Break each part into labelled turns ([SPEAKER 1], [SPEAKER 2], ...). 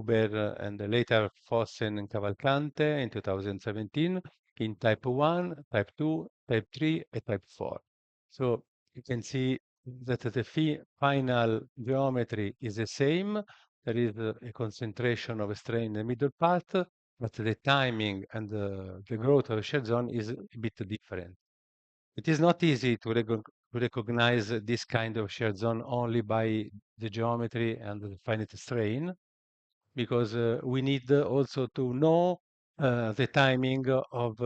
[SPEAKER 1] Huber and later Fossen and Cavalcante in 2017 in type 1, type 2, type 3, and type 4. So you can see that the final geometry is the same. There is a concentration of strain in the middle part, but the timing and the growth of the shear zone is a bit different. It is not easy to recognize this kind of shear zone only by the geometry and the finite strain, because we need also to know the timing of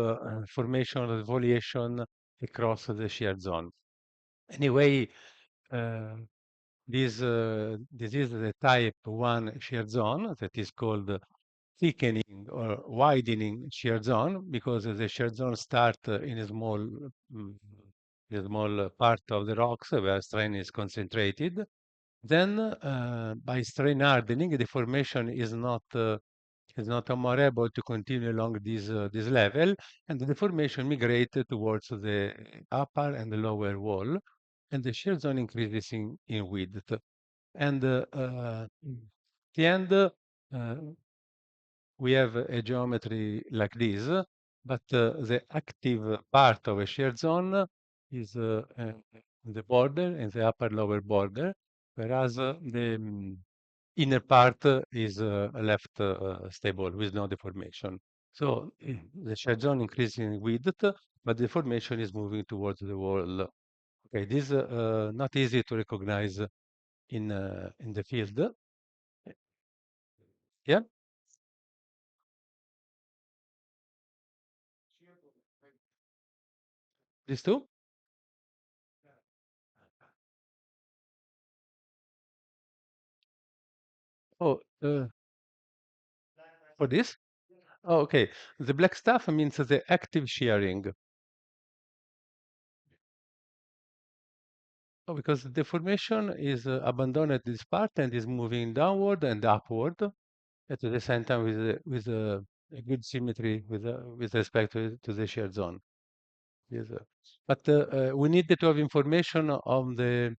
[SPEAKER 1] formation of the foliation across the shear zone. Anyway, uh, this is the type 1 shear zone that is called thickening or widening shear zone, because the shear zone starts mm, in a small part of the rocks where strain is concentrated. Then, by strain hardening, the formation is not more able to continue along this level, and the deformation migrates towards the upper and the lower wall, and the shear zone increases in width. And the end, we have a geometry like this, but the active part of a shear zone is the border and the upper lower border, whereas the inner part is left stable with no deformation. So the shear zone increases in width, but the deformation is moving towards the wall. Okay, this is not easy to recognize in the field. Yeah, these two. Oh, for this? Oh, okay. The black stuff means the active shearing. Oh, because the deformation is abandoned at this part and is moving downward and upward at the same time with a good symmetry with respect to the shear zone. Yes, but we need to have information on the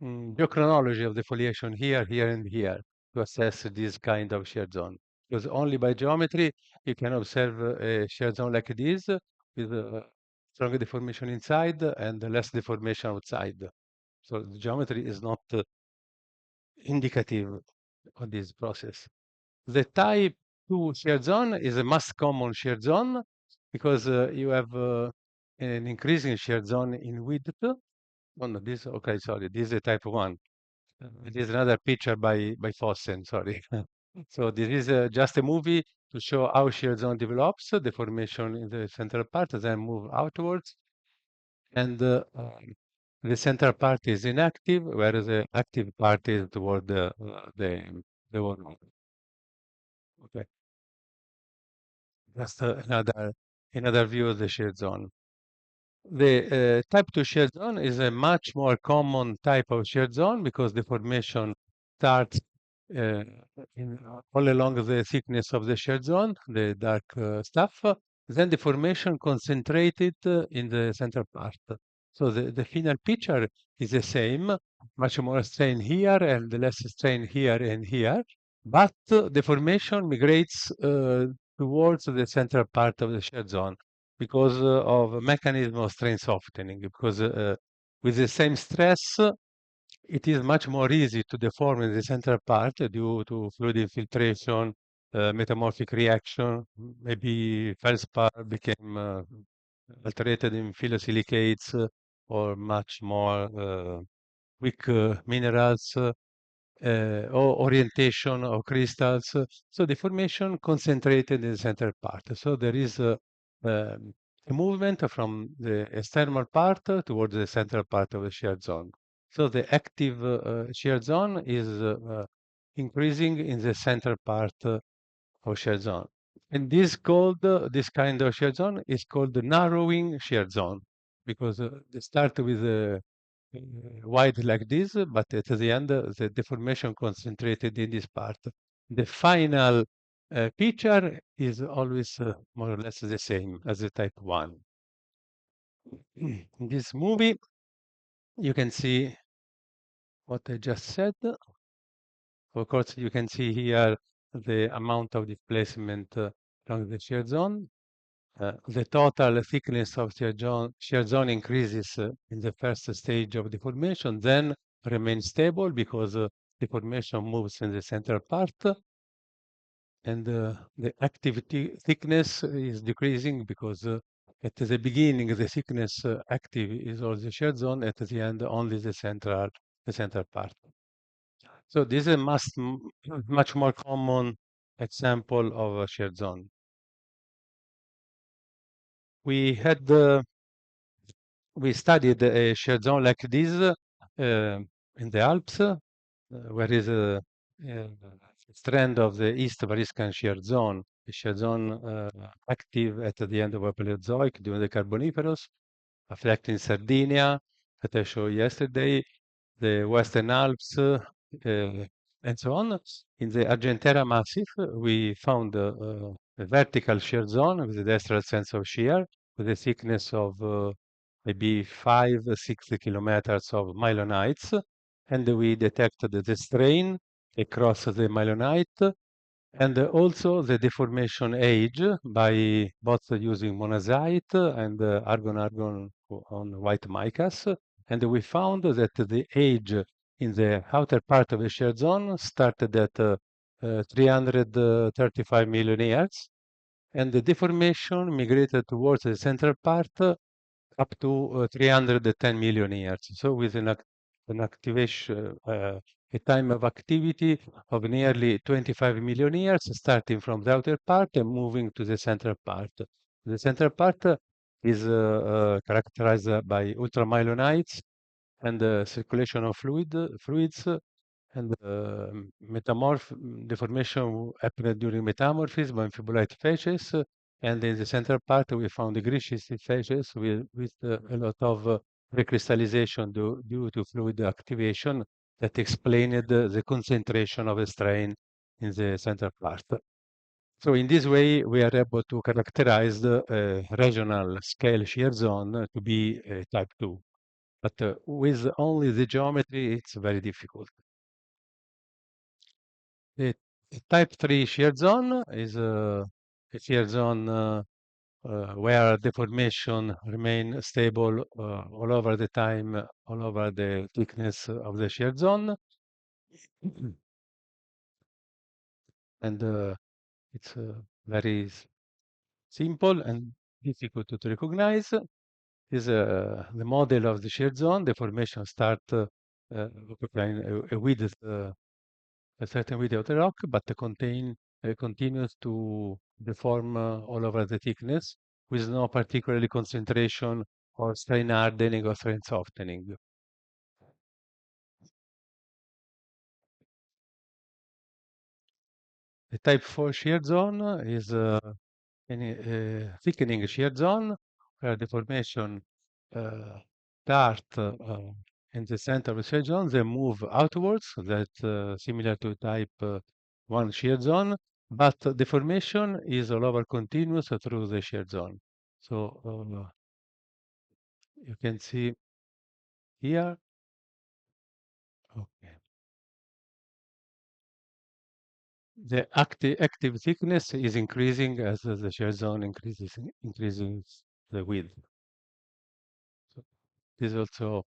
[SPEAKER 1] geochronology of the foliation here, here, and here to assess this kind of shear zone. Because only by geometry you can observe a shear zone like this with stronger deformation inside and less deformation outside. So the geometry is not indicative of this process. The type 2 shear zone is a most common shear zone because you have an increasing shear zone in width. Oh, no, this, okay, sorry, this is a type 1. It is another picture by Fossen, sorry. So this is just a movie to show how shear zone develops, the formation in the central part, then move outwards. And the central part is inactive, whereas the active part is toward the wall. Okay, just another view of the shear zone. The type 2 shear zone is a much more common type of shear zone because the formation starts uh, all along the thickness of the shear zone, the dark stuff. Then the formation concentrated in the central part. So the final picture is the same, much more strain here and less strain here and here. But the formation migrates towards the central part of the shear zone because of a mechanism of strain softening. Because with the same stress, it is much more easy to deform in the central part due to fluid infiltration, metamorphic reaction. Maybe feldspar became alterated in phyllosilicates or much more weak minerals or orientation of crystals. So the formation concentrated in the central part. So there is a movement from the external part towards the central part of the shear zone. So the active shear zone is increasing in the central part of shear zone. And this kind of shear zone is called the narrowing shear zone because they start with wide like this, but at the end, the deformation concentrated in this part. The final picture is always more or less the same as the type 1. In this movie, you can see what I just said. Of course, you can see here the amount of displacement along the shear zone. The total thickness of shear zone increases in the first stage of deformation, then remains stable because deformation moves in the central part, and the activity thickness is decreasing because at the beginning the thickness active is all the shear zone, at the end only the central part. So this is a much more common example of a shear zone. We had we studied a shear zone like this in the Alps, where is a strand of the East Variscan shear zone, a shear zone active at the end of the Paleozoic during the Carboniferous, affecting Sardinia, that I showed yesterday, the Western Alps, and so on. In the Argentera Massif, we found a vertical shear zone with the destral sense of shear, with a thickness of maybe 5-6 kilometers of myelonites, and we detected the strain across the myelonite and also the deformation age by both using monazite and argon-argon on white micas. And we found that the age in the outer part of the shear zone started at 335 million years, and the deformation migrated towards the central part up to 310 million years. So with an activation, a time of activity of nearly 25 million years, starting from the outer part and moving to the central part. The central part is characterized by ultramyelonites and circulation of fluids and deformation happened during metamorphism and fibrillate phases. And in the central part, we found the grease-schisted phases with a lot of recrystallization due to fluid activation that explained the concentration of the strain in the central part. So in this way, we are able to characterize the regional scale shear zone to be type 2. But with only the geometry, it's very difficult. The type 3 shear zone is a shear zone where deformation remain stable all over the time, all over the thickness of the shear zone. And it's very simple and difficult to recognize. Is the model of the shear zone. Deformation start occupying a width a certain width of the rock, but continues to deform all over the thickness with no particularly concentration or strain hardening or strain softening. The type 4 shear zone is a thickening shear zone where deformation start in the center of the shear zone, they move outwards, that similar to type 1 shear zone, but deformation is all over continuous through the shear zone. So you can see here. Okay. The active thickness is increasing as the shear zone increases the width. So this is also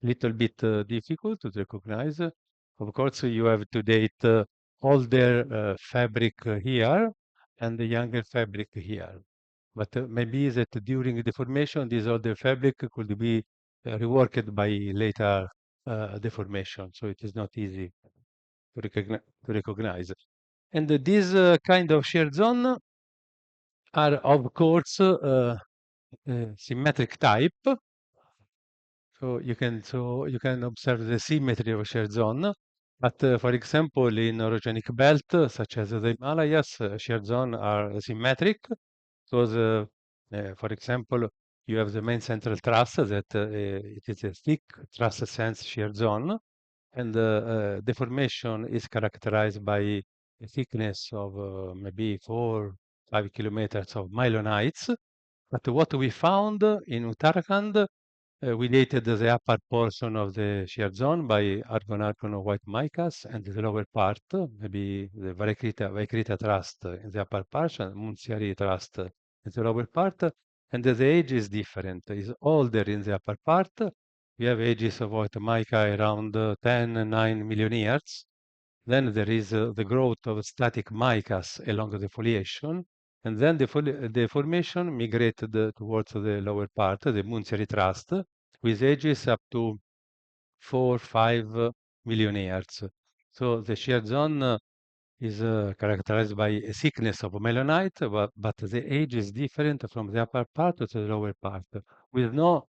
[SPEAKER 1] little bit difficult to recognize. Of course, you have to date older fabric here and the younger fabric here. But maybe that during deformation, this older fabric could be reworked by later deformation. So it is not easy to recognize. And this kind of shear zone are, of course, symmetric type. So you can observe the symmetry of a shear zone. But for example, in orogenic belt, such as the Himalayas, shear zone are symmetric because, for example, you have the main central truss that it is a thick truss sense shear zone, and deformation is characterized by a thickness of maybe 4-5 kilometers of myelonites. But what we found in Uttarakhand We dated the upper portion of the shear zone by argon-argon white micas, and the lower part, maybe the Vaikrita trust in the upper portion, Munziari trust in the lower part, and the age is different. It's older in the upper part. We have ages of white mica around 10, 9 million years. Then there is the growth of static micas along the foliation, and then the formation migrated towards the lower part, the Munziari trust, with ages up to 4, 5 million years. So the shear zone is characterized by a thickness of melanite, but the age is different from the upper part to the lower part, with no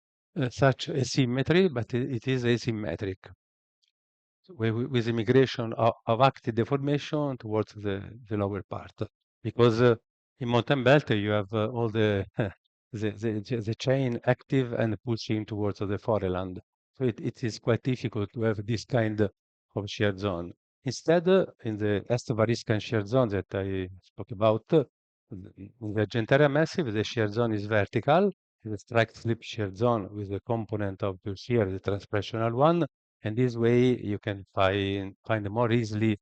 [SPEAKER 1] such asymmetry, but it is asymmetric with immigration of active deformation towards the lower part. Because in mountain belt, you have all the chain active and pushing towards the foreland. So it is quite difficult to have this kind of shear zone. Instead, in the Est-Variscan shear zone that I spoke about, in the Argentaria Massif, the shear zone is vertical, the strike slip shear zone with the component of the shear, the transpressional one, and this way you can find more easily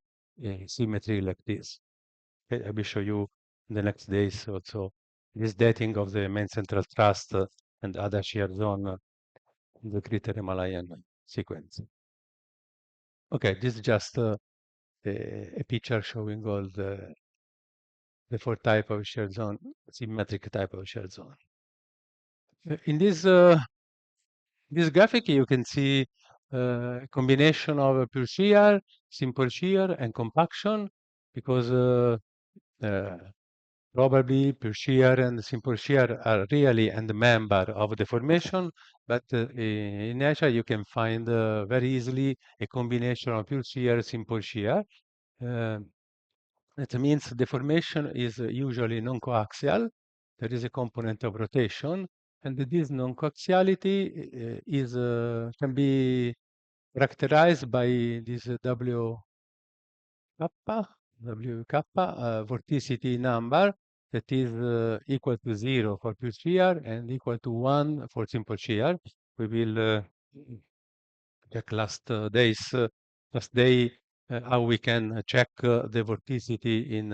[SPEAKER 1] symmetry like this. Okay, I will show you in the next days also this dating of the main central thrust and other shear zone in the Greater Himalayan sequence. Okay, this is just a picture showing all the four type of shear zone, symmetric type of shear zone. In this graphic, you can see a combination of pure shear, simple shear, and compaction, because uh, probably pure shear and simple shear are really and member of the formation, but in nature you can find very easily a combination of pure shear, simple shear. Uh, that means the formation is usually non-coaxial. There is a component of rotation, and this non-coaxiality can be characterized by this W kappa vorticity number that is equal to 0 for pure shear and equal to 1 for simple shear. We will check last day, how we can check the vorticity in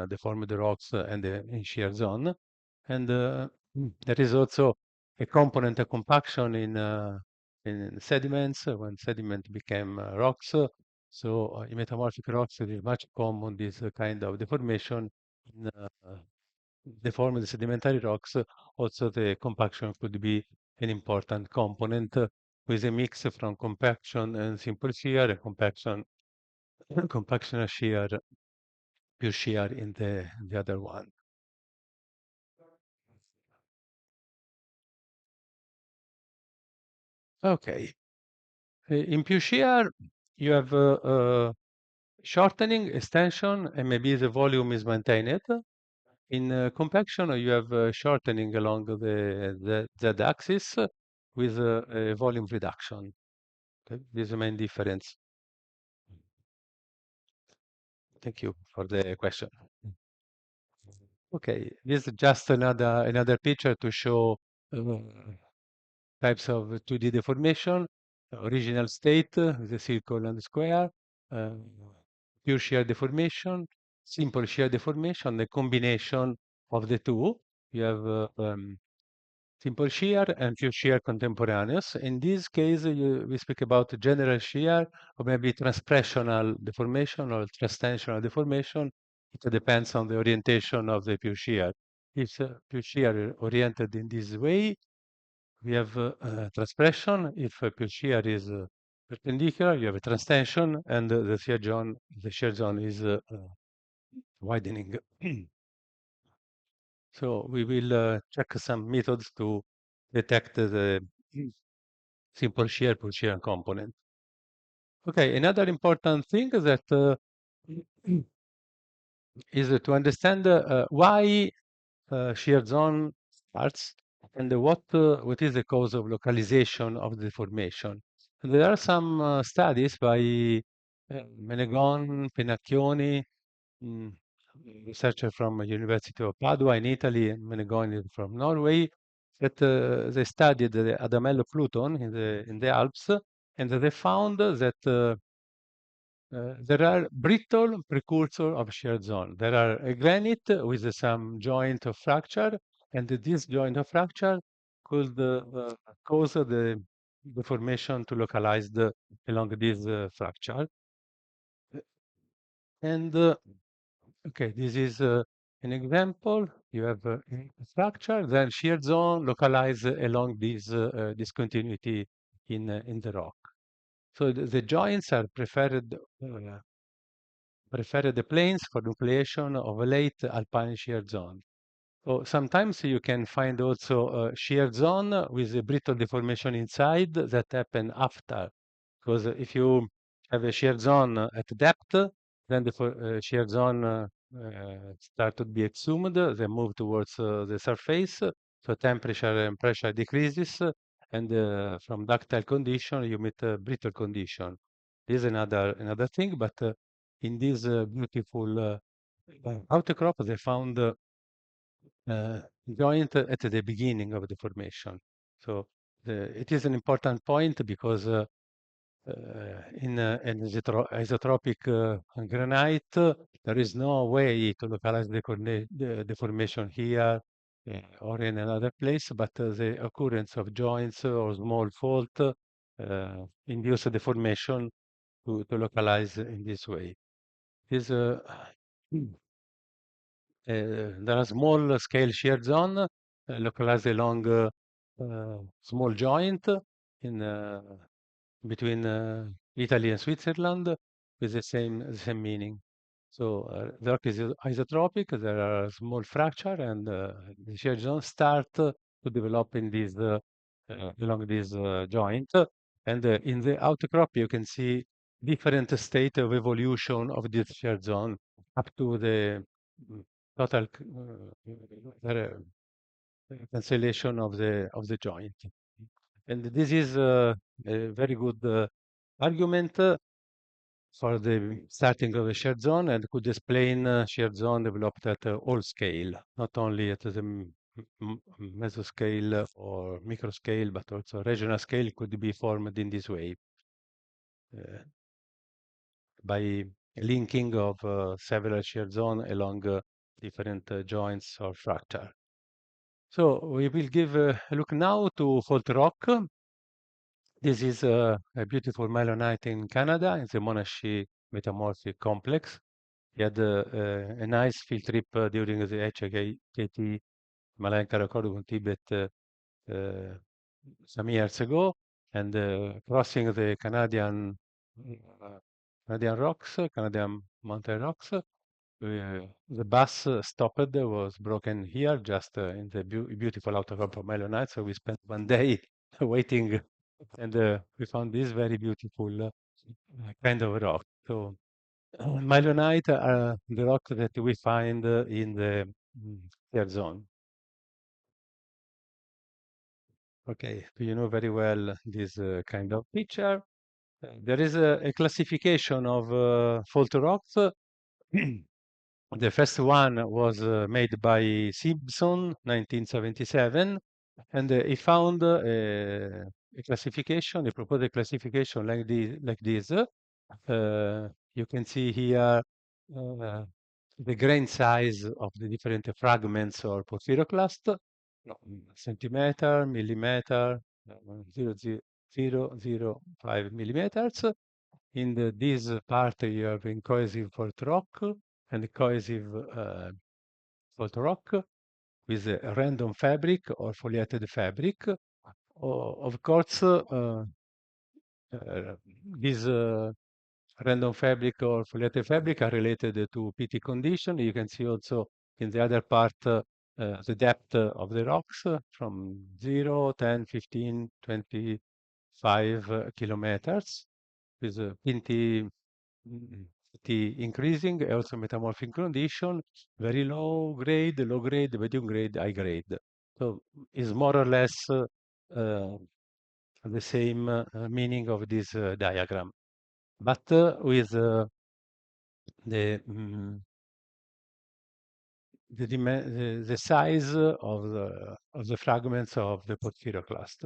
[SPEAKER 1] deformed rocks and in shear zone. And there is also a component of compaction in sediments when sediment became rocks. So in metamorphic rocks, it is much common this kind of deformation in deformed sedimentary rocks. Also, the compaction could be an important component with a mix from compaction and simple shear, and compaction shear, pure shear in the other one. Okay. In pure shear, you have shortening, extension, and maybe the volume is maintained. In compaction, you have shortening along the z-axis with a volume reduction. Okay? This is the main difference. Thank you for the question. Okay, this is just another picture to show types of 2D deformation. Original state, the circle and the square, uh, pure shear deformation, simple shear deformation, the combination of the two. You have simple shear and pure shear contemporaneous. In this case, we speak about general shear or maybe transpressional deformation or transtensional deformation. It depends on the orientation of the pure shear. If pure shear oriented in this way, we have transpression. If pure shear is perpendicular, you have a transtension, and the shear zone is widening. So we will check some methods to detect the simple shear, pure shear component. Okay, another important thing that is to understand why shear zone starts and what is the cause of localization of the formation. And there are some studies by Menegon, Pennacchioni, mm, researcher from University of Padua in Italy, and Menegon is from Norway, that they studied the Adamello Pluton in the Alps, and they found that there are brittle precursor of shear zone. There are a granite with some joint of fracture, and this joint of fracture could cause the deformation to localize along this fracture. And okay, this is an example. You have a fracture, then shear zone localized along this discontinuity in the rock. So the joints are preferred planes for nucleation of a late alpine shear zone. So sometimes you can find also a shear zone with a brittle deformation inside that happen after. Because if you have a shear zone at depth, then the shear zone start to be exhumed, they move towards the surface, so temperature and pressure decreases, and from ductile condition you meet a brittle condition. This is another thing, but in this beautiful outcrop, they found joint at the beginning of the formation. So it is an important point because in an isotropic granite, there is no way to localize the formation here or in another place, but the occurrence of joints or small fault induce the formation to localize in this way. Is there are small scale shear zone localized along small joint in between Italy and Switzerland with the same meaning. So the rock is isotropic. There are small fracture, and the shear zone start to develop in this along this joint. And in the outcrop, you can see different state of evolution of this shear zone up to the mm, total cancellation of the joint. And this is a very good argument for the starting of a shared zone and could explain shared zone developed at all scale, not only at the mesoscale or microscale, but also regional scale could be formed in this way by linking of several shared zone along different joints or fracture. So we will give a look now to fault rock. This is a beautiful malonite in Canada, in the Monashi Metamorphic Complex. He had a nice field trip during the HKT Himalayan Karakoram Tibet some years ago, and crossing the Canadian rocks, Canadian mountain rocks. The bus stopped, was broken here, just in the beautiful outcrop of Malonite. So we spent one day waiting, and we found this very beautiful kind of rock. So Malonite are the rock that we find in the shear zone. Okay, do you know very well this kind of picture? There is a classification of fault rocks. The first one was made by Simpson, 1977, and he found a classification, he proposed a classification like this. You can see here the grain size of the different fragments or porphyroclast, no, centimeter, millimeter, 0.005 millimeters. In this part, you have incohesive fault rock and cohesive fault rock with a random fabric or foliated fabric. Of course, this random fabric or foliated fabric are related to PT condition. You can see also in the other part the depth of the rocks from 0, 10, 15, 25 kilometers with Pinti increasing, also metamorphic condition, very low grade, medium grade, high grade. So is more or less the same meaning of this diagram, but with the the size of the fragments of the porphyro crust.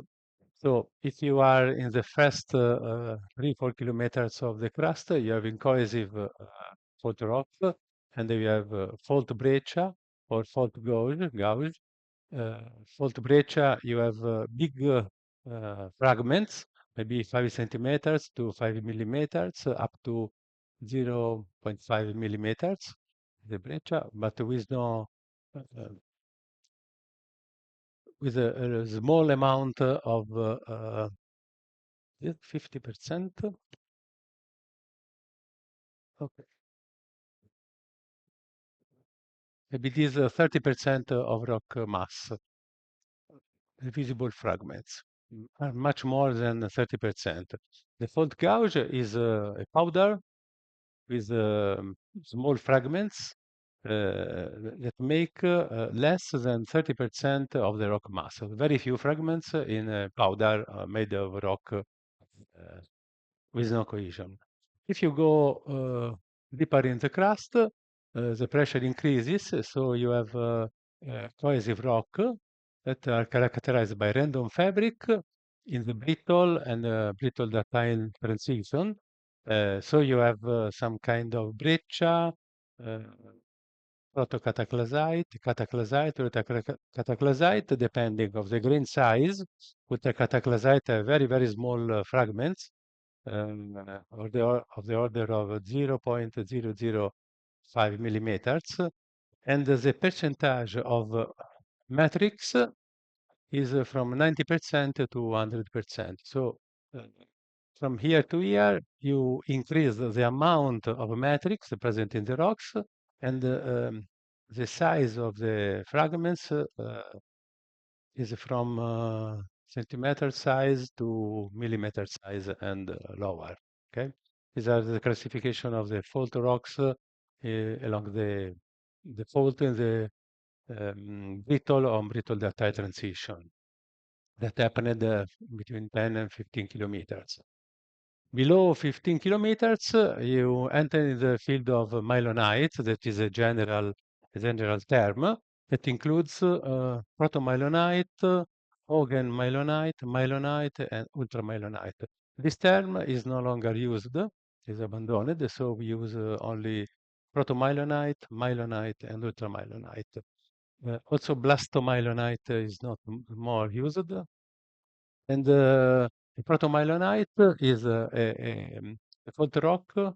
[SPEAKER 1] So if you are in the first 3-4 kilometers of the crust, you have incohesive fault rocks, and then you have fault breccia or fault gouge. Uh, Fault breccia, you have big fragments, maybe 5 centimeters to 5 millimeters, up to 0.5 millimeters, the breccia, but with no with a small amount of 50%. Okay, maybe this 30% of rock mass, visible fragments, are much more than 30%. The fault gouge is a powder with small fragments that make less than 30% of the rock mass. So very few fragments in a powder made of rock with no cohesion. If you go deeper in the crust, the pressure increases, so you have cohesive rock that are characterized by random fabric in the brittle and brittle ductile transition. So you have some kind of breccia, uh, protocataclysite, cataclysite, or cataclysite, depending of the grain size. With the cataclysite, very, very small fragments of the order of 0.005 millimeters. And the percentage of matrix is from 90% to 100%. So uh, from here to here, you increase the amount of matrix present in the rocks, and the size of the fragments is from centimeter size to millimeter size and lower. Okay, these are the classification of the fault rocks along the fault in the brittle or brittle ductile transition that happened between 10 and 15 kilometers. Below 15 kilometers, you enter in the field of myelonite. That is a general term that includes protomyelonite, Hogan myelonite, and ultramyelonite. This term is no longer used, is abandoned, so we use only protomyelonite, myelonite, and ultramyelonite. Also, blastomyelonite is not more used, and the protomyelonite is a fault rock, a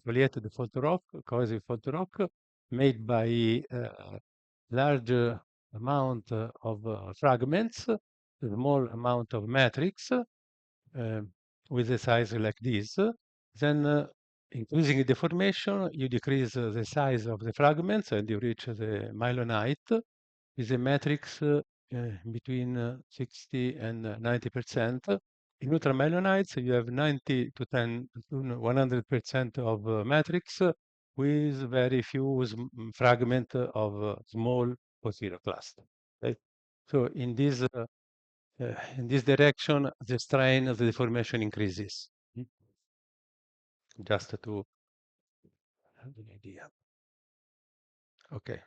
[SPEAKER 1] foliated fault rock, cohesive fault rock, made by large amount of fragments, a small amount of matrix, with a size like this. Then, increasing the deformation, you decrease the size of the fragments and you reach the myelonite with a matrix between 60 and 90%. In ultramyelonites, you have 90 to 100% of matrix with very few fragment of small posterior cluster. Okay? So in this direction, the strain of the deformation increases. Just to have an idea. Okay.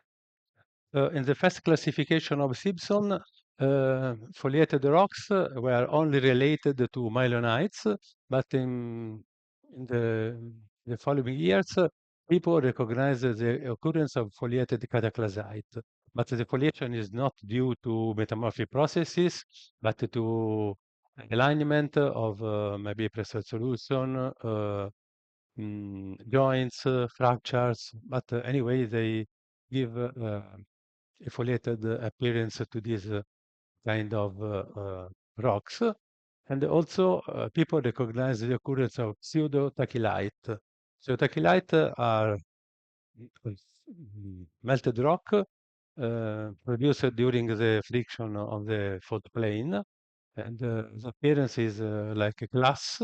[SPEAKER 1] In the first classification of Simpson, foliated rocks were only related to myelonites, but in the following years, people recognized the occurrence of foliated cataclysite. But the foliation is not due to metamorphic processes, but to alignment of maybe pressure solution, joints, fractures. But anyway, they give a foliated appearance to this kind of rocks. And also, people recognize the occurrence of pseudo-tachylite. Pseudo-tachylite are melted rock produced during the friction of the fault plane. And the appearance is like a glass,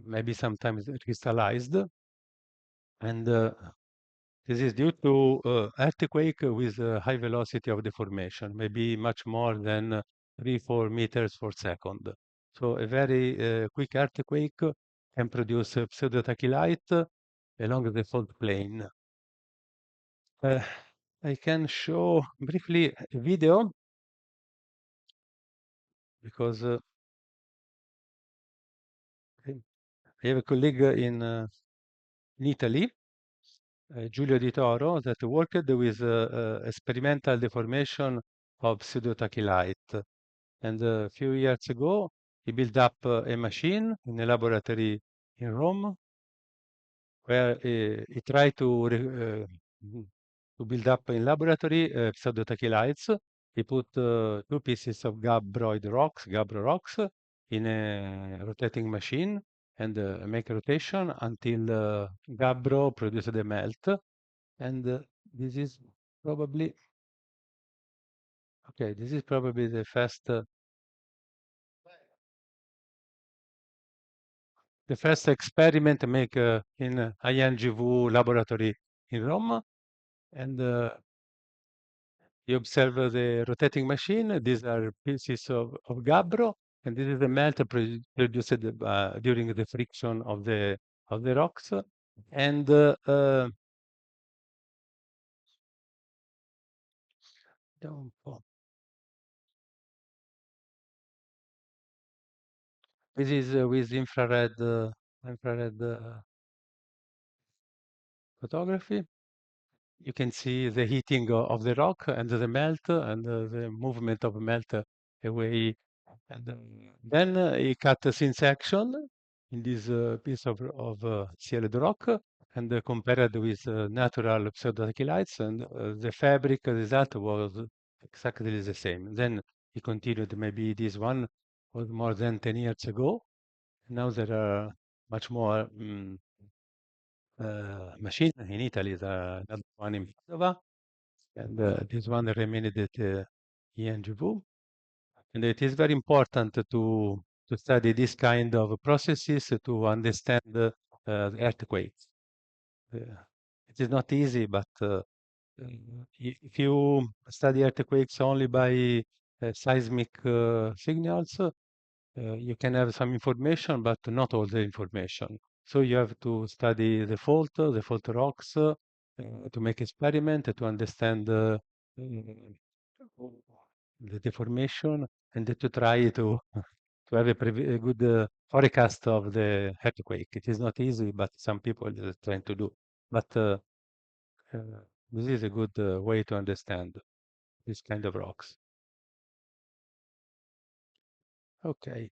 [SPEAKER 1] maybe sometimes crystallized. And this is due to earthquake with high velocity of deformation, maybe much more than 3-4 meters per second. So a very quick earthquake can produce pseudotachylite along the fault plane. Uh, I can show briefly a video because I have a colleague in Italy, Giulio Di Toro, that worked with experimental deformation of pseudotachylite. And a few years ago, he built up a machine in a laboratory in Rome where he tried to build up in laboratory pseudotachylites. He put two pieces of gabbro rocks, in a rotating machine and make a rotation until gabbro produces the melt. And this is probably okay. This is probably the first experiment make in INGV laboratory in Rome, and you observe the rotating machine. These are pieces of gabbro, and this is the melt produced during the friction of the rocks. And down this is with infrared photography. You can see the heating of the rock and the melt and the movement of melt away. And then he cut a thin section in this piece of sealed rock and compared with natural pseudotachelites, and the fabric result was exactly the same. Then he continued. Maybe this one was more than 10 years ago. Now there are much more machine in Italy. Another one in Padova, and this one remained at INGV. And it is very important to study this kind of processes to understand the earthquakes. Uh, it is not easy, but if you study earthquakes only by seismic signals, you can have some information, but not all the information. So you have to study the fault rocks, to make experiment, to understand the deformation, and to try to have a good forecast of the earthquake. It is not easy, but some people are trying to do. But uh, this is a good way to understand this kind of rocks. Okay.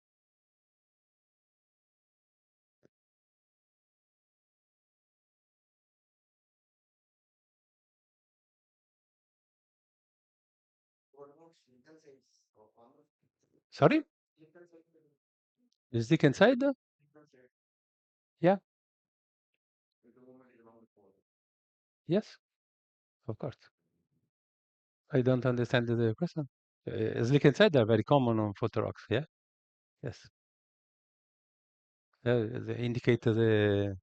[SPEAKER 1] Sorry? Is Dick inside? Yeah. Yes. Of course. I don't understand the question. Slick and side are very common on photo rocks. Yeah. Yes. They indicate the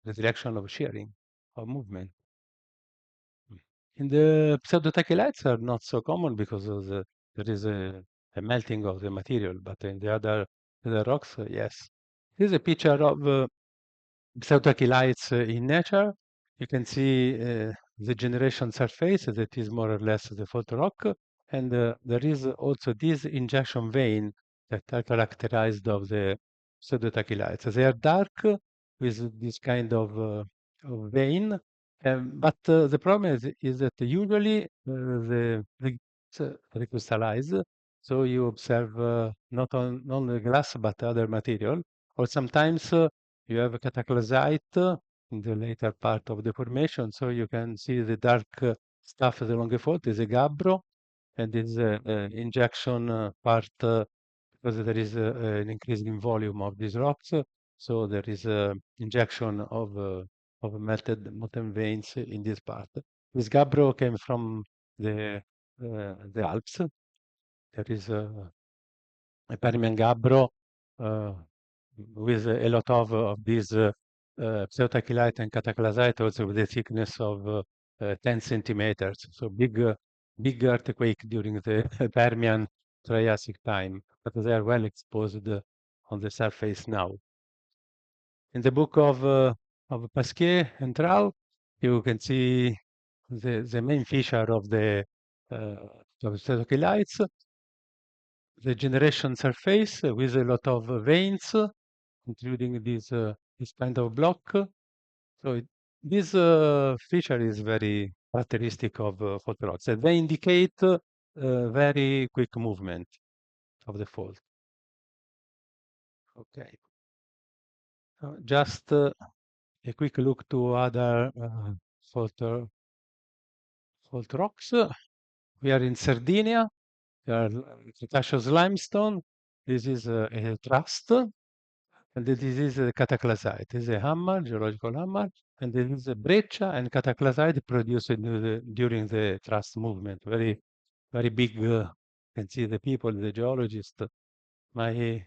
[SPEAKER 1] direction of shearing or movement. In the pseudotachelites are not so common because there is a melting of the material, but in the rocks, yes. Here's a picture of pseudotachelites in nature. You can see the generation surface that is more or less the fault rock, and there is also this injection vein that are characterized of the pseudotachelites. They are dark with this kind of vein, but the problem is that usually the recrystallize, so you observe not only glass but other material, or sometimes you have a cataclysite in the later part of the formation, so you can see the dark stuff along the fault is a gabbro, and this injection part because there is an increase in volume of these rocks, so there is a injection of molten veins in this part. This gabbro came from the Alps. There is a Permian gabbro uh, with a lot of these pseudotachylite and cataclysite, also with a thickness of 10 centimeters. So big earthquake during the Permian Triassic time, but they are well exposed on the surface now. In the book of Pasquier and Trau, you can see the main feature uh, of statocalites, the generation surface with a lot of veins, including this kind of block. So this feature is very characteristic of fault rocks. And they indicate very quick movement of the fault. Okay. Just a quick look to other fault, fault rocks. We are in Sardinia. We are Cretaceous limestone. This is a trust. And this is a cataclysite. This is a hammer, geological hammer. And this is a breccia and cataclysite produced during the thrust movement. Very, very big. You can see the people, the geologist, my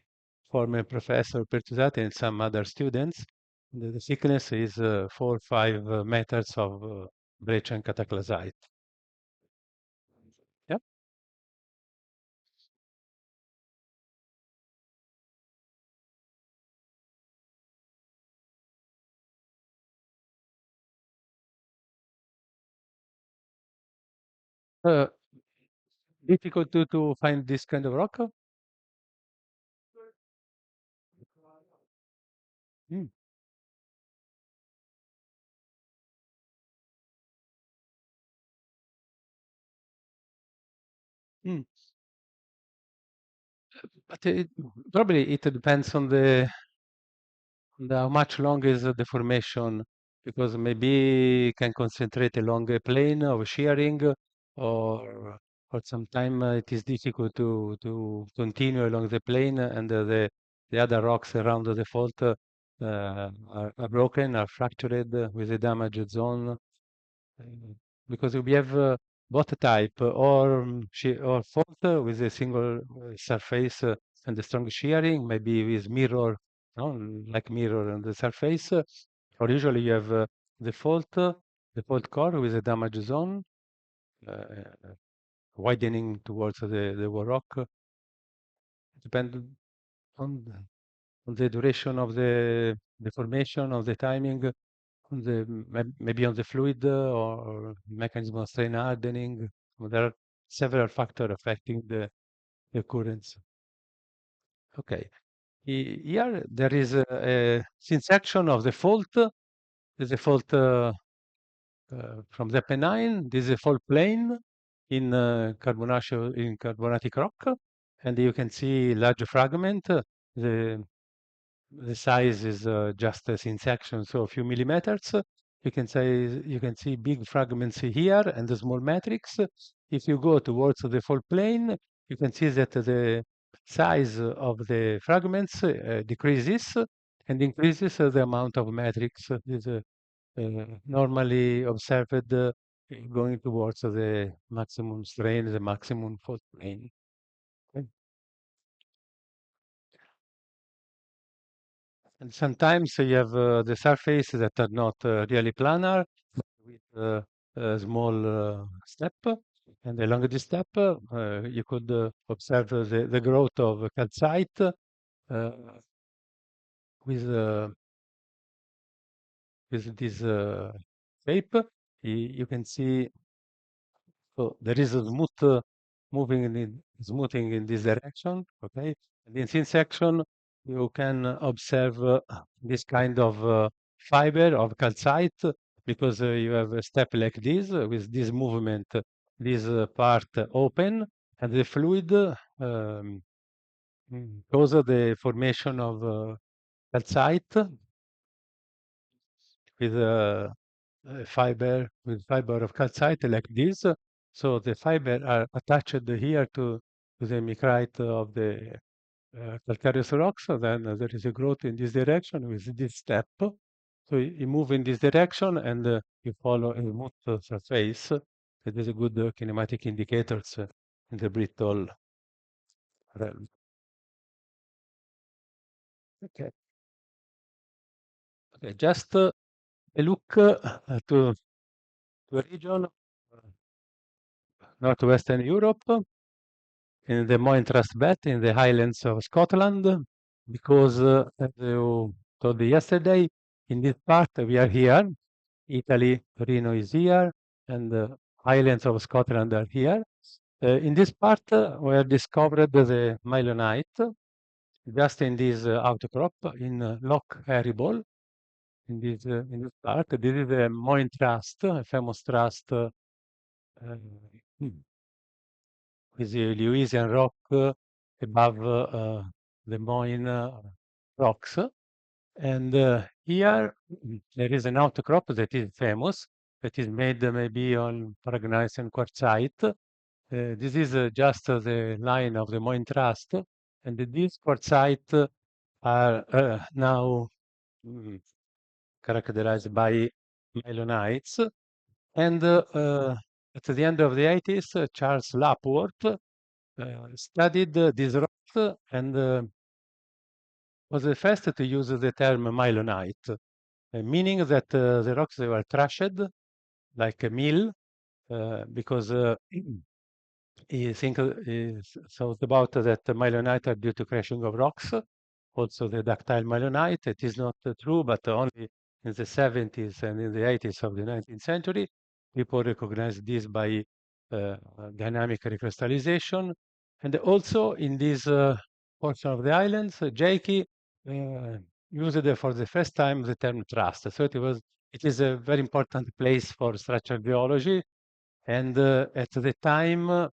[SPEAKER 1] former professor Pertusati and some other students. The thickness is 4 or 5 meters of breccia and cataclysite. Yep. Uh, Difficult to find this kind of rock? Mm, mm. But probably it depends on how much long is the formation, because maybe can concentrate along a plane of shearing, or sometimes it is difficult to continue along the plane, and the other rocks around the fault are broken, are fractured with a damaged zone. Because we have both type, or or fault with a single surface and a strong shearing, maybe with mirror, no, like mirror on the surface, or usually you have the fault core with a damage zone, uh, widening towards the wall rock. Depend on the duration of the deformation, of the timing, on maybe on the fluid, or mechanism of strain hardening. There are several factors affecting the occurrence. Okay. Here there is a thin section of the fault. There's a fault from the Pennine. This is a fault plane in carbonatic rock, and you can see large fragment. The the size is just a thin section, so a few millimeters. You can see big fragments here and the small matrix. If you go towards the fault plane, you can see that the size of the fragments decreases and increases the amount of matrix is normally observed going towards the maximum strain, the maximum fault plane. Okay. And sometimes you have the surface that are not really planar, with a small step. And along this step, you could observe the growth of calcite uh, with, with this shape. You can see, so there is a smoothing in this direction. Okay, and in this section, you can observe this kind of fiber of calcite, because you have a step like this with this movement, this part open, and the fluid causes the formation of calcite with fiber of calcite like this. So the fiber are attached here to the micrite of the calcareous rocks. So then there is a growth in this direction with this step. So you move in this direction, and you follow a smooth surface. It is a good kinematic indicators in the brittle realm. Okay. Okay. Just a look to a region, northwestern Europe, in the Moyntrast Belt in the Highlands of Scotland, because as you told me yesterday, in this part we are here. Italy, Torino is here, and the highlands of Scotland are here. In this part, we have discovered the Milonite, just in this outcrop in Loch Haribol, in this part. This is a Moyne Trust, a famous trust hmm, with the Lewisian rock above the Moyne rocks. And here there is an outcrop that is famous, that is made maybe on paragneiss and quartzite. This is just the line of the Moyne Trust, and these quartzite are now mm, characterized by Milonites. And at the end of the 80s, Charles Lapworth studied this rock and was the first to use the term Milonite, meaning that the rocks they were crushed like a mill because he think thought about that the Milonite are due to crashing of rocks, also the ductile Milonite. It is not true, but only in the 70s and in the 80s of the 19th century, people recognized this by dynamic recrystallization. And also in this portion of the islands, Jakey used for the first time the term trust. So it is a very important place for structural geology. And at the time,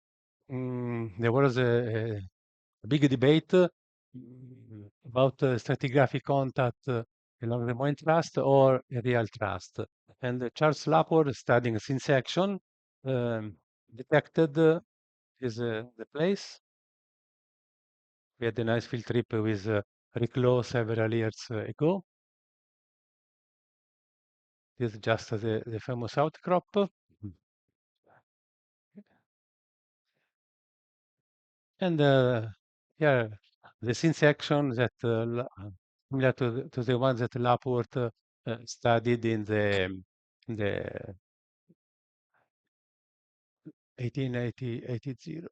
[SPEAKER 1] there was a big debate about stratigraphic contact along the Moyne Trust or a real trust. And Charles Lapore, studying thin section, detected the place. We had a nice field trip with Rick Lowe several years ago. This is just the famous outcrop. And yeah, the scene section that similar to the one that Lapworth studied in the 1880, 80.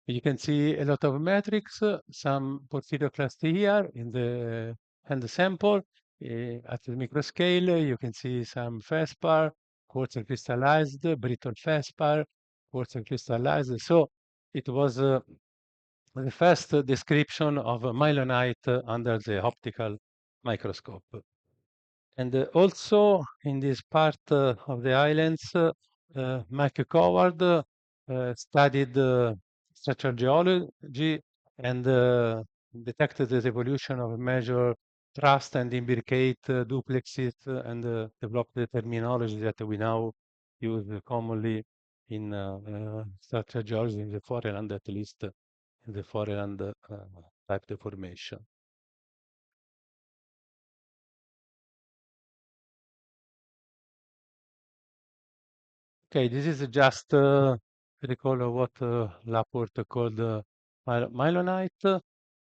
[SPEAKER 1] You can see a lot of matrix, some porphyrioclast here in the hand sample. At the micro scale, you can see some feldspar, quartz crystallized, brittle feldspar, quartz crystallized. So it was the first description of a Milonite under the optical microscope. And also in this part of the islands, Mike Coward studied structural geology and detected the evolution of major trust and imbricate duplexes and developed the terminology that we now use commonly in structural geology in the foreland, at least in the foreland type deformation. Okay, this is just recall of what Laporte called Milonite.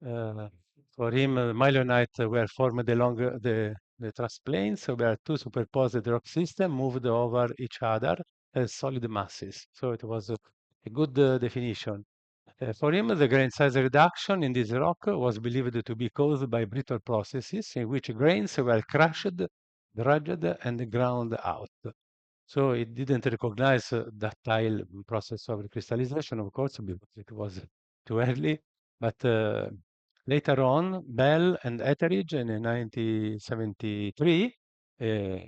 [SPEAKER 1] Uh, for him, Milonite were formed along the truss planes, so where two superposed rock systems moved over each other as solid masses. So it was a good definition. For him, the grain size reduction in this rock was believed to be caused by brittle processes in which grains were crushed, dredged, and ground out. So it didn't recognize ductile process of crystallization, of course, because it was too early. But later on, Bell and Etheridge in 1973 uh,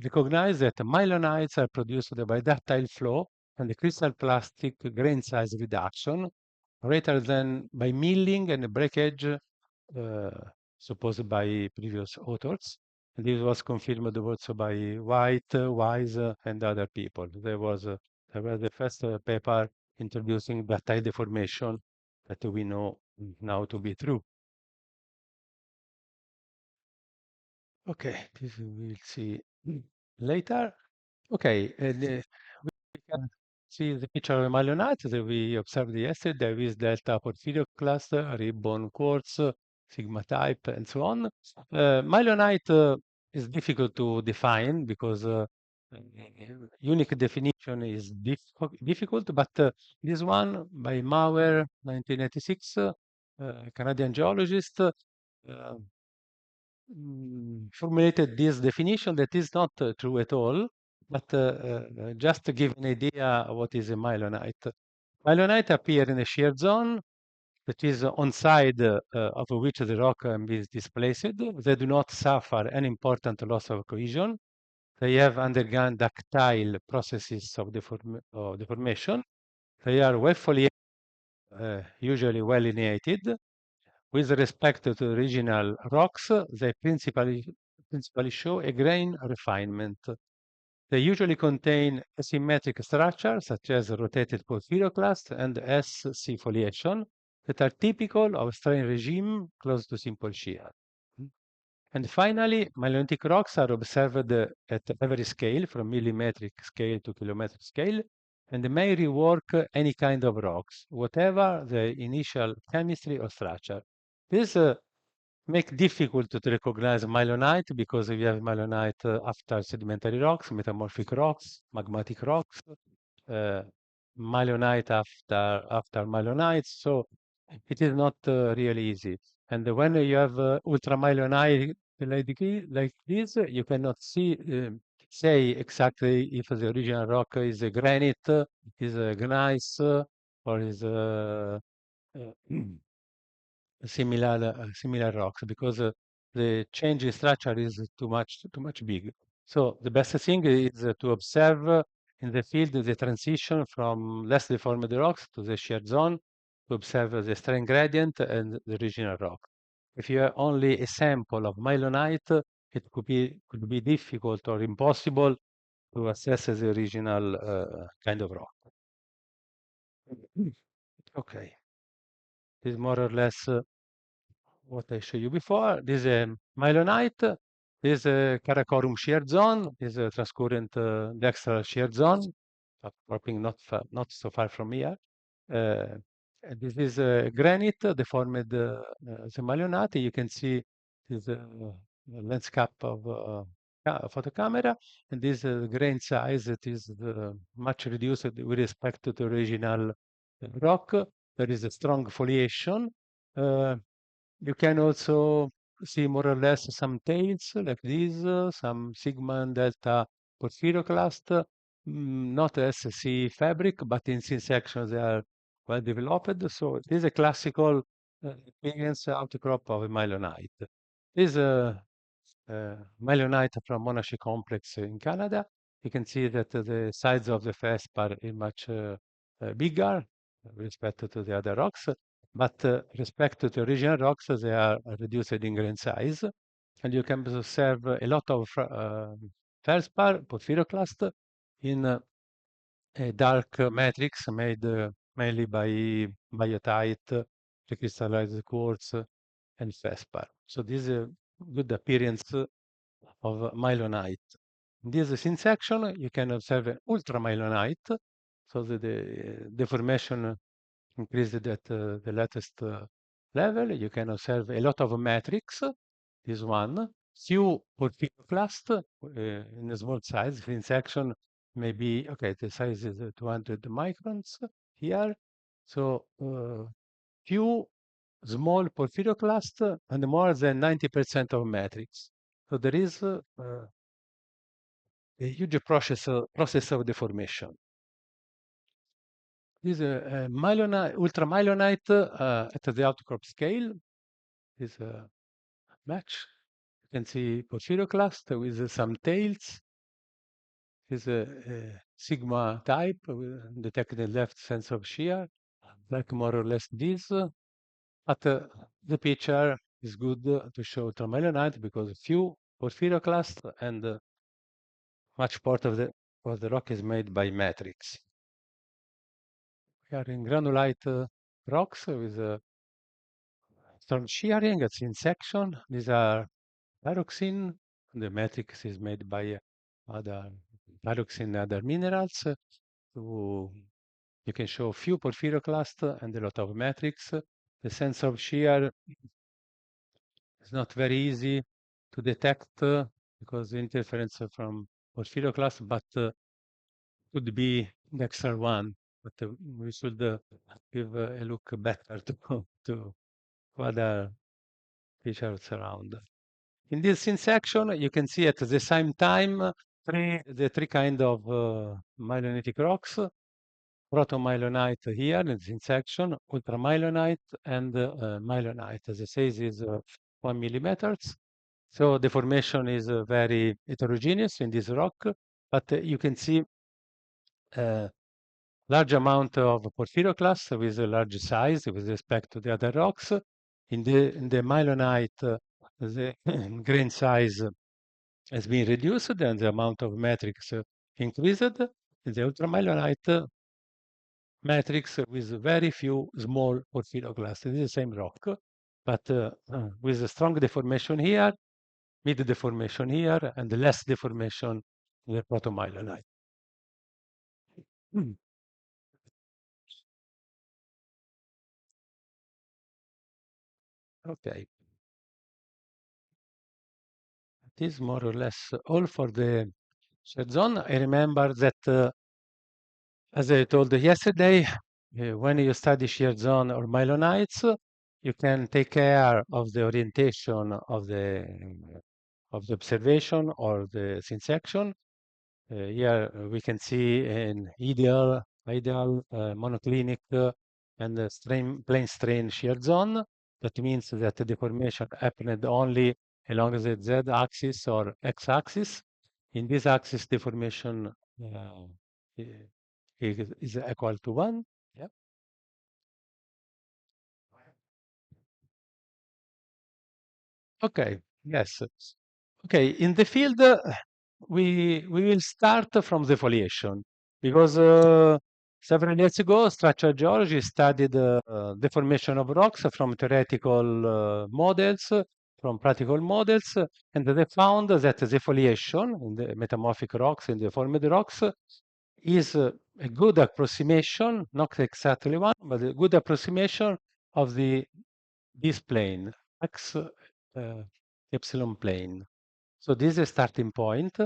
[SPEAKER 1] recognized that Milonites are produced by ductile flow and the crystal plastic grain size reduction rather than by milling and breakage supposed by previous authors. And this was confirmed also by White, Wise, and other people. There was the first paper introducing ductile deformation that we know now to be true. Okay, this we will see later. Okay, and we can see the picture of a malonite that we observed yesterday with delta porphyrio cluster, ribbon quartz, sigma type, and so on. Malonite is difficult to define because unique definition is difficult, but this one by Mauer, 1986, Canadian geologist, formulated this definition that is not true at all. But just to give an idea of what is a mylonite. Mylonite appear in a shear zone that is on side of which the rock is displaced. They do not suffer any important loss of cohesion. They have undergone ductile processes of deformation. They are well foliated, usually well lineated. With respect to the original rocks, they principally show a grain refinement. They usually contain asymmetric structures such as rotated porphyroclast and SC foliation that are typical of strain regime close to simple shear. And finally, mylonitic rocks are observed at every scale, from millimetric scale to kilometric scale, and may rework any kind of rocks, whatever the initial chemistry or structure. This make difficult to recognize mylonite because we have mylonite after sedimentary rocks, metamorphic rocks, magmatic rocks, uh, mylonite after mylonite. So it is not really easy. And when you have ultramylonite like this, you cannot say exactly if the original rock is a granite, is a gneiss, or is similar rocks because the change in structure is too much big. So the best thing is to observe in the field the transition from less deformed rocks to the shear zone, to observe the strain gradient and the original rock. If you have only a sample of mylonite, it could be difficult or impossible to assess the original kind of rock. Okay, this is more or less what I showed you before. This is mylonite. This is Karakorum shear zone. This is a transcurrent dextral shear zone, dropping not so far from here. Uh, this is granite deformed the mylonite. You can see this lens cap of photo camera, and this grain size that is much reduced with respect to the original rock. There is a strong foliation. Uh, you can also see more or less some tails like this, some sigma and delta porphyroclast, not SC fabric, but in scene sections they are well developed. So this is a classical appearance outcrop of a mylonite. This is a mylonite from Monashi complex in Canada. You can see that the size of the feldspar is much bigger with respect to the other rocks, but respect to the original rocks, they are reduced in grain size. And you can observe a lot of feldspar, porphyroclast, in a dark matrix made mainly by biotite, recrystallized quartz, and feldspar. So this is a good appearance of mylonite. In this scene section, you can observe ultramylonite, so the deformation increased at the latest level. You can observe a lot of matrix, this one, few porphyroclast in a small size. Scene section maybe, okay, the size is 200 microns here. So few small porphyroclast and more than 90% of matrix. So there is a huge process of deformation. This is a ultramylonite at the outcrop scale is a match. You can see porphyroclast with some tails. Is a sigma type detected left sense of shear, like more or less this. But the picture is good to show ultramylonite because few porphyroclast and much part of the rock is made by matrix. We are in granulite rocks with strong shearing at in section. These are pyroxene. The matrix is made by other pyroxene, other minerals. So you can show few porphyroclast and a lot of matrix. The sense of shear is not very easy to detect because the interference from porphyroclast, but could be the extra one. But we should give a look better to other features around. In this scene section, you can see at the same time the three kind of myelonitic rocks: protomyelonite here in this section, ultramyelonite, and myelonite. As I say, is 1 millimeters. So the formation is very heterogeneous in this rock, but you can see large amount of porphyroclast with a large size with respect to the other rocks. In the myelonite, the grain size has been reduced and the amount of matrix increased. In the ultramyelonite, matrix with very few small porphyroclasts. It is the same rock, but with a strong deformation here, mid deformation here, and less deformation in the protomyelonite. Okay. It is more or less all for the shared zone. I remember that, as I told you yesterday, when you study shared zone or myelonites, you can take care of the orientation of the observation or the scene section. Here we can see an ideal monoclinic and plane strain shear zone. That means that the deformation happened only along the z-axis or x-axis. In this axis, deformation is equal to 1. Yeah. Okay. Yes. Okay. In the field, we will start from the foliation because several years ago, structural geology studied the formation of rocks from theoretical models, from practical models, and they found that the foliation in the metamorphic rocks, in the formed rocks, is a good approximation, not exactly one, but a good approximation of this plane, x epsilon plane. So this is a starting point.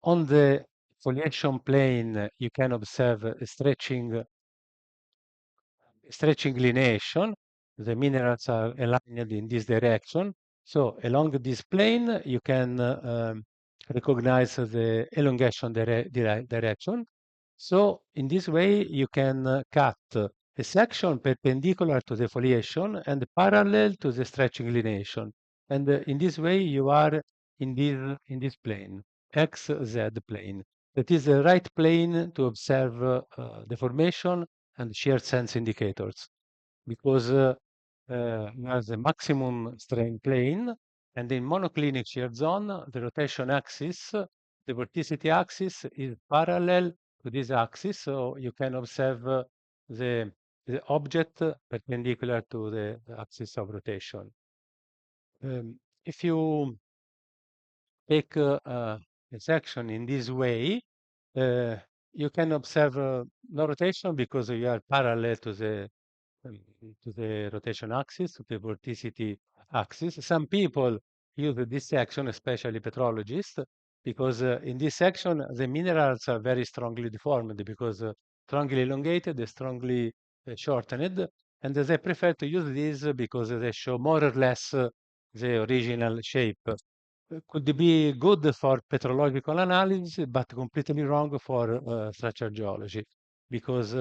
[SPEAKER 1] On the foliation plane, you can observe a stretching lineation. The minerals are aligned in this direction. So along this plane, you can recognize the elongation direction. So in this way, you can cut a section perpendicular to the foliation and parallel to the stretching lineation. And in this way, you are in this plane, XZ plane. That is the right plane to observe the formation and shear sense indicators, because you have the maximum strain plane, and in monoclinic shear zone, the rotation axis, the vorticity axis is parallel to this axis, so you can observe the object perpendicular to the axis of rotation. If you take a section in this way, uh, you can observe no rotation because you are parallel um, to the rotation axis, to the vorticity axis. Some people use this section, especially petrologists, because in this section the minerals are very strongly deformed because strongly elongated, strongly shortened, and they prefer to use this because they show more or less the original shape. Could be good for petrological analysis, but completely wrong for structural geology, because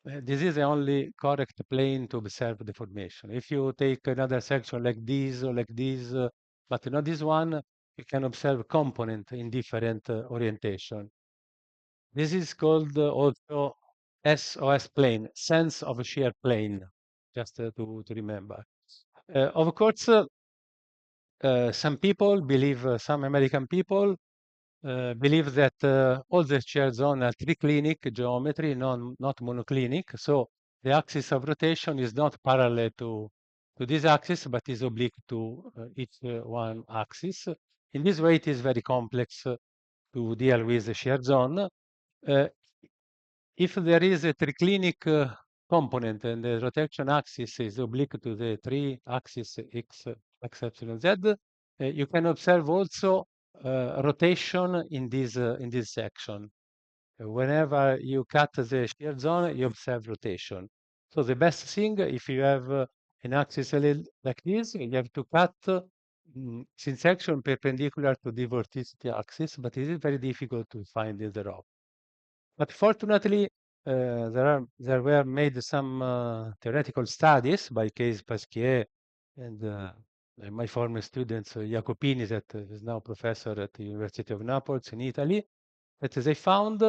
[SPEAKER 1] this is the only correct plane to observe the formation. If you take another section like this or like this, but not this one, you can observe component in different orientation. This is called also SOS plane, sense of shear plane, just to remember. Of course, some people believe, some American people believe that all the shear zone are triclinic geometry, not monoclinic. So the axis of rotation is not parallel to this axis, but is oblique to each one axis. In this way, it is very complex to deal with the shear zone. Uh, if there is a triclinic component and the rotation axis is oblique to the three axis x epsilon z, you can observe also rotation in this section. Whenever you cut the shear zone, you observe rotation. So the best thing, if you have an axis like this, you have to cut section perpendicular to the vorticity axis, but it is very difficult to find in the rock. But fortunately, there were made some theoretical studies by Case Pasquier and my former student Jacopini, that is now professor at the University of Naples in Italy, that they found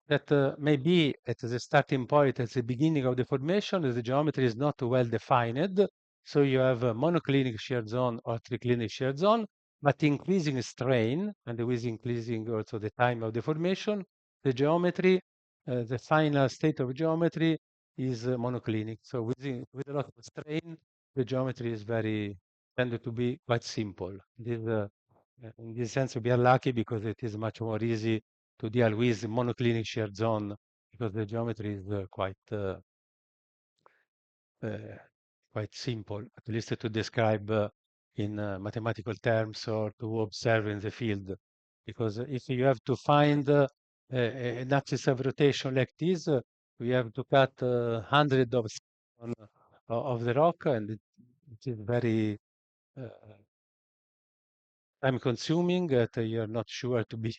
[SPEAKER 1] that maybe at the starting point, at the beginning of the formation, the geometry is not well defined. So you have a monoclinic shear zone or triclinic shear zone, but increasing strain, and with increasing also the time of the formation, the geometry, the final state of geometry is monoclinic. So with a lot of strain, the geometry is very tended to be quite simple. In this sense, we are lucky because it is much more easy to deal with monoclinic shear zone because the geometry is uh, quite simple, at least to describe in mathematical terms or to observe in the field. Because if you have to find an axis of rotation like this, we have to cut hundreds of of the rock, and it is very uh, time consuming that you're not sure to be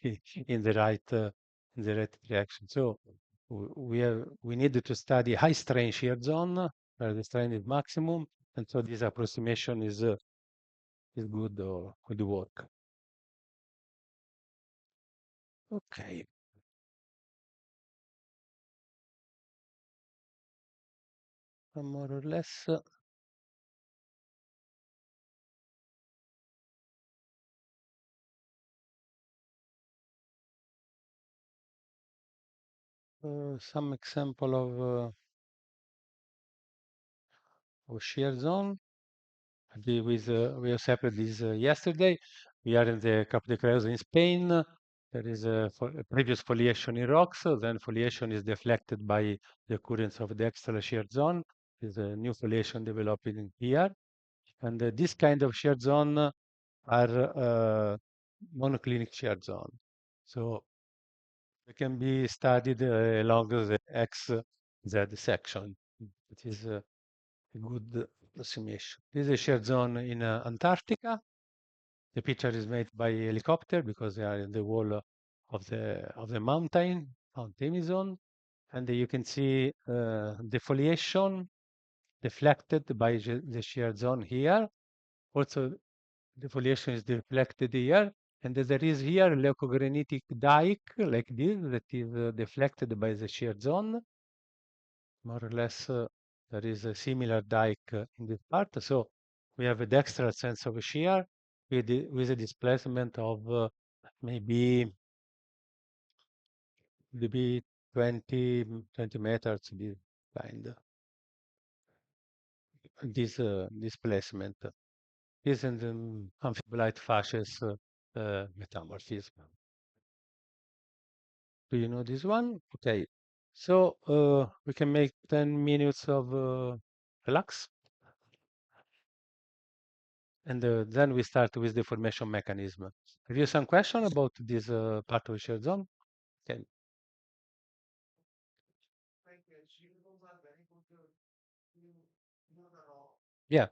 [SPEAKER 1] in the right direction. So we needed to study high strain shear zone where the strain is maximum, and so this approximation is good or could work. Okay, more or less. Some example of shear zone. We accepted this yesterday. We are in the Cap de Creus in Spain. There is a previous foliation in rocks. Then foliation is deflected by the occurrence of the extra shear zone. There's a new foliation developing here. And this kind of shear zone are monoclinic shear zone. So they can be studied along the XZ section. It is a good approximation. This is a shear zone in Antarctica. The picture is made by helicopter because they are in the wall of the mountain, Mount Amazon, and you can see the foliation deflected by the shear zone here. Also, the foliation is deflected here, and there is here leucogranitic dike like this that is deflected by the shear zone. More or less, there is a similar dike in this part. So we have a dextral sense of shear with a displacement of maybe 20 meters, this kind, this displacement. This is an amphibolite fasces metamorphism. Do you know this one? Okay. So we can make 10 minutes of relax. And then we start with the formation mechanism. Have you some question about this part of shear zone? Okay. Yeah.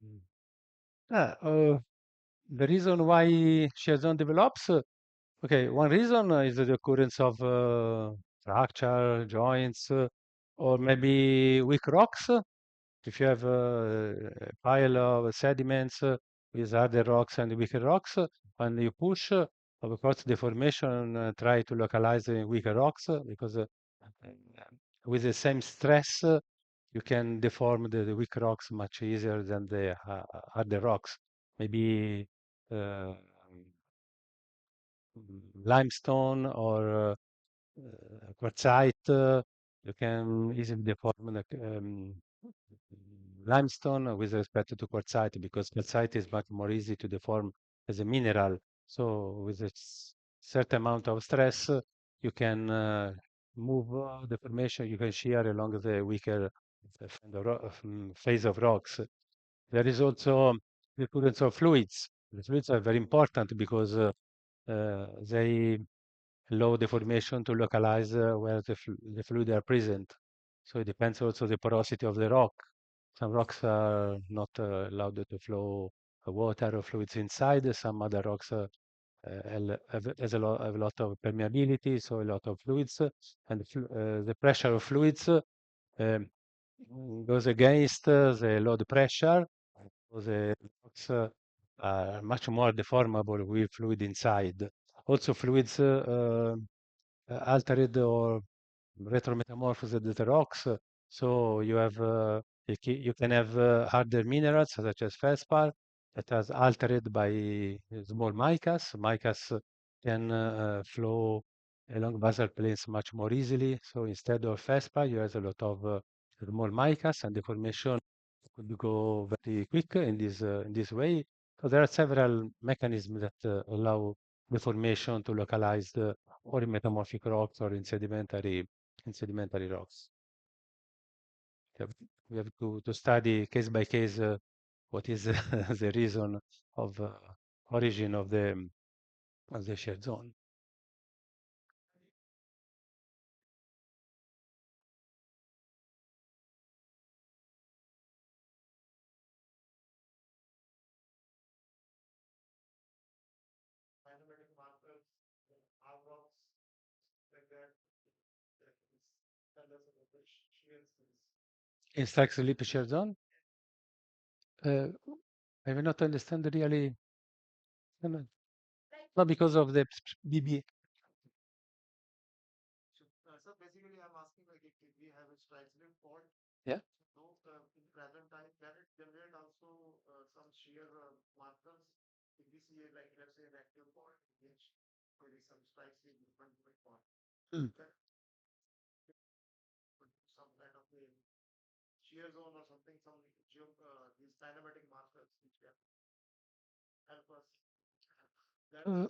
[SPEAKER 1] Mm. Ah, the reason why shear zone develops, okay, one reason is the occurrence of fracture, joints, or maybe weak rocks. If you have a pile of sediments with other rocks and weaker rocks, when you push, of course, the formation try to localize the weaker rocks because with the same stress, you can deform the weak rocks much easier than the other rocks. Maybe uh, limestone or quartzite, you can easily deform the limestone with respect to quartzite because quartzite is much more easy to deform as a mineral. So with a certain amount of stress, you can move the formation, you can shear along the weaker phase of rocks. There is also the occurrence of fluids. The fluids are very important because they allow the formation to localize where the fluid are present. So it depends also the porosity of the rock. Some rocks are not allowed to flow water or fluids inside. Some other rocks have a lot of permeability, so a lot of fluids, and the pressure of fluids um, goes against the load pressure. So the rocks are much more deformable with fluid inside. Also, fluids altered or retrometamorphosed the rocks. So you have you can have harder minerals such as feldspar that has altered by small micas. Micas can flow along basal planes much more easily. So instead of feldspar, you have a lot of small micas, and the formation could go very quick in this way. So there are several mechanisms that allow the formation to localize the or in metamorphic rocks or in sedimentary rocks. We have, we have to study case by case what is the reason of origin of the shared zone. Instructs the lip shared zone. Uh, I will not understand really. No, no, not because of the BB. Yeah. Mm. Uh,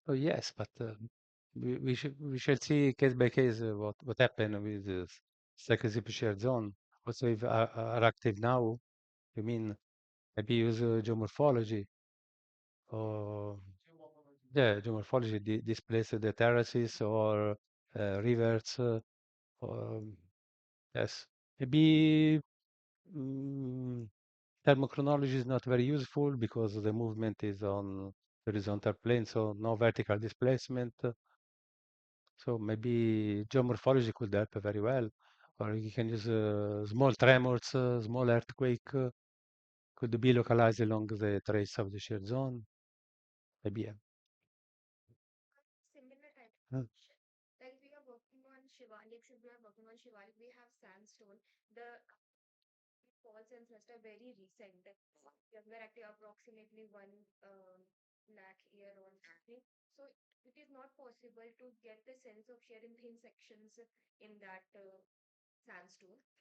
[SPEAKER 1] oh yes, but we shall see case by case what happened with this second shared zone. Also, if are active now, you mean maybe use geomorphology or yeah, geomorphology displays the terraces or rivers. Or, yes, maybe mm, thermochronology is not very useful because the movement is on horizontal plane, so no vertical displacement. So maybe geomorphology could help very well. Or you can use small tremors, small earthquake could be localized along the trace of the shear zone. Maybe. Yeah. Uh,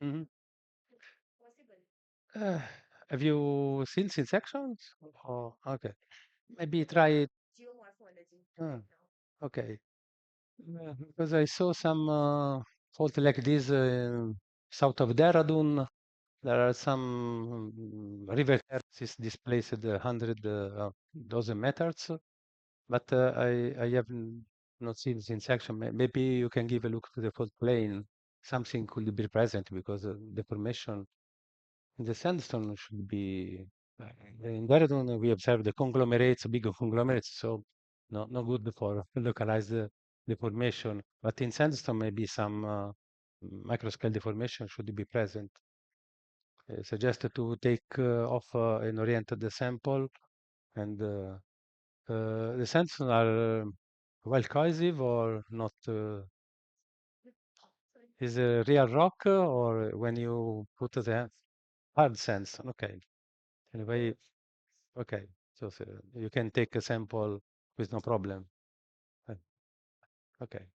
[SPEAKER 1] mhm. Uh, have you seen sin sections? Oh, okay. Maybe try it. Ah, okay. Because I saw some fault like this south of Dehradun. There are some river terraces displaced 100 dozen meters, but I have not seen this in section. Maybe you can give a look to the fault plane. Something could be present because the formation in the sandstone should be. In Dehradun, we observe the conglomerates, big conglomerates, so not good for localized deformation. But in sandstone, maybe some microscale deformation should be present. Suggested to take off an oriented sample and the sandstone are well cohesive or not? Is a real rock or when you put the hard sandstone? Okay. Anyway, okay. So you can take a sample with no problem. Uh, Okay.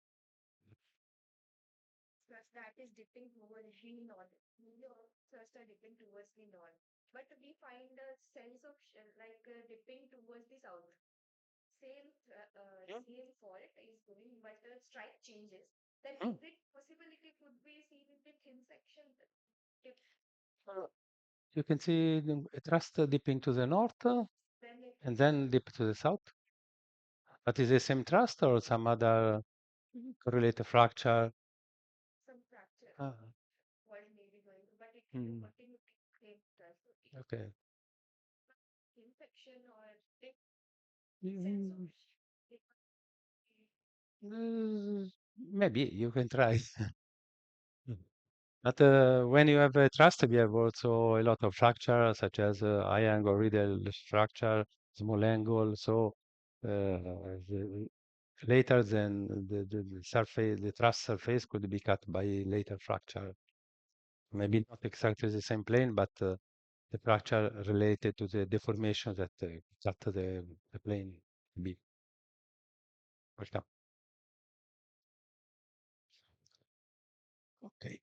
[SPEAKER 1] Mm. You can see a thrust dipping to the north and then dip to the south. But is it the same thrust or some other correlated fracture? Ah, mm, okay. Mm, maybe you can try. But when you have a thrust, you have also a lot of fracture, such as high angle radial fracture, small angle. So the, later than the surface, the thrust surface could be cut by later fracture. Maybe not exactly the same plane, but the fracture related to the deformation that cut the plane. Be welcome. Okay.